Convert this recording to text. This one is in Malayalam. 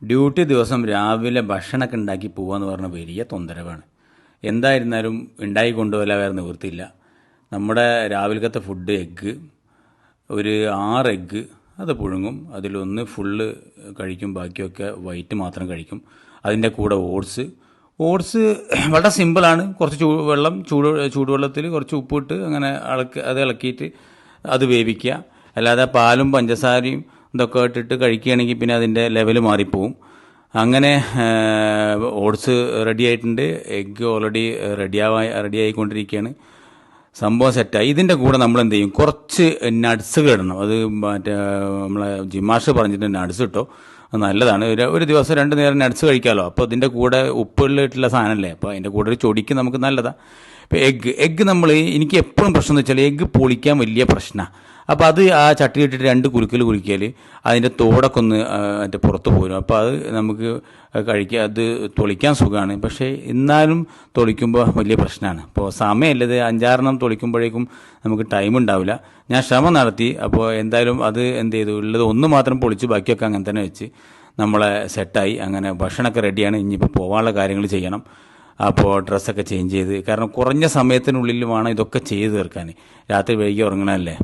ഡ്യൂട്ടി ദിവസം രാവിലെ ഭക്ഷണമൊക്കെ ഉണ്ടാക്കി പോകാന്ന് പറഞ്ഞ വലിയ തൊന്തരവാണ്. എന്തായിരുന്നാലും ഉണ്ടാക്കി കൊണ്ടുപോകാൻ വേറെ നിവൃത്തിയില്ല. നമ്മുടെ രാവിലത്തെ ഫുഡ് എഗ്ഗ്, ഒരു 6 എഗ്ഗ് അത് പുഴുങ്ങും. അതിലൊന്ന് ഫുള്ള് കഴിക്കും, ബാക്കിയൊക്കെ വൈറ്റ് മാത്രം കഴിക്കും. അതിൻ്റെ കൂടെ ഓട്സ് വളരെ സിമ്പിളാണ്. കുറച്ച് ചൂടുവെള്ളത്തിൽ കുറച്ച് ഉപ്പിട്ട് അങ്ങനെ അത് ഇളക്കിയിട്ട് അത് വേവിക്കുക. അല്ലാതെ പാലും പഞ്ചസാരയും ഇതൊക്കെ ഇട്ടിട്ട് കഴിക്കുകയാണെങ്കിൽ പിന്നെ അതിൻ്റെ ലെവൽ മാറിപ്പോവും. അങ്ങനെ ഓട്സ് റെഡി ആയിട്ടുണ്ട്. എഗ്ഗ് ഓൾറെഡി റെഡിയായിക്കൊണ്ടിരിക്കുകയാണ്. സംഭവം സെറ്റായി. ഇതിൻ്റെ കൂടെ നമ്മൾ എന്ത് ചെയ്യും, കുറച്ച് നട്ട്സുകൾ ഇടണം. അത് മറ്റേ നമ്മളെ ജിമാഷ് പറഞ്ഞിട്ട് നട്ട്സ് ഇട്ടോ, അത് നല്ലതാണ്. ഒരു ദിവസം 2 നേരം നട്ട്സ് കഴിക്കാമല്ലോ. അപ്പോൾ ഇതിൻ്റെ കൂടെ ഉപ്പിട്ടുള്ള സാധനമല്ലേ, അപ്പോൾ അതിൻ്റെ കൂടെ ഒരു ചൊടിക്ക് നമുക്ക് നല്ലതാണ്. ഇപ്പോൾ എഗ്ഗ് എനിക്ക് എപ്പോഴും പ്രശ്നം എന്ന് വെച്ചാൽ എഗ്ഗ് പൊളിക്കാൻ വലിയ പ്രശ്നമാണ്. അപ്പോൾ അത് ആ ചട്ടി ഇട്ടിട്ട് 2 കുലുക്കിയാൽ അതിൻ്റെ തോടൊക്കെ ഒന്ന് അതിൻ്റെ പുറത്ത് പോരും. അപ്പോൾ അത് നമുക്ക് കഴിക്കുക, അത് തൊളിക്കാൻ സുഖമാണ്. പക്ഷേ എന്നാലും തൊളിക്കുമ്പോൾ വലിയ പ്രശ്നമാണ്. അപ്പോൾ സമയമില്ലത് 5-6 തൊളിക്കുമ്പോഴേക്കും നമുക്ക് ടൈം ഉണ്ടാവില്ല. ഞാൻ ശ്രമം നടത്തി. അപ്പോൾ എന്തായാലും അത് എന്ത് ചെയ്തു, ഉള്ളത് ഒന്ന് മാത്രം പൊളിച്ച് ബാക്കിയൊക്കെ അങ്ങനെ തന്നെ വെച്ച് നമ്മളെ സെറ്റായി. അങ്ങനെ ഭക്ഷണമൊക്കെ റെഡിയാണ്. ഇനിയിപ്പോൾ പോകാനുള്ള കാര്യങ്ങൾ ചെയ്യണം. അപ്പോൾ ഡ്രസ്സൊക്കെ ചേഞ്ച് ചെയ്ത്, കാരണം കുറഞ്ഞ സമയത്തിനുള്ളിൽ വേണം ഇതൊക്കെ ചെയ്ത് തീർക്കാൻ. രാത്രി വൈകി ഉറങ്ങണമല്ലേ.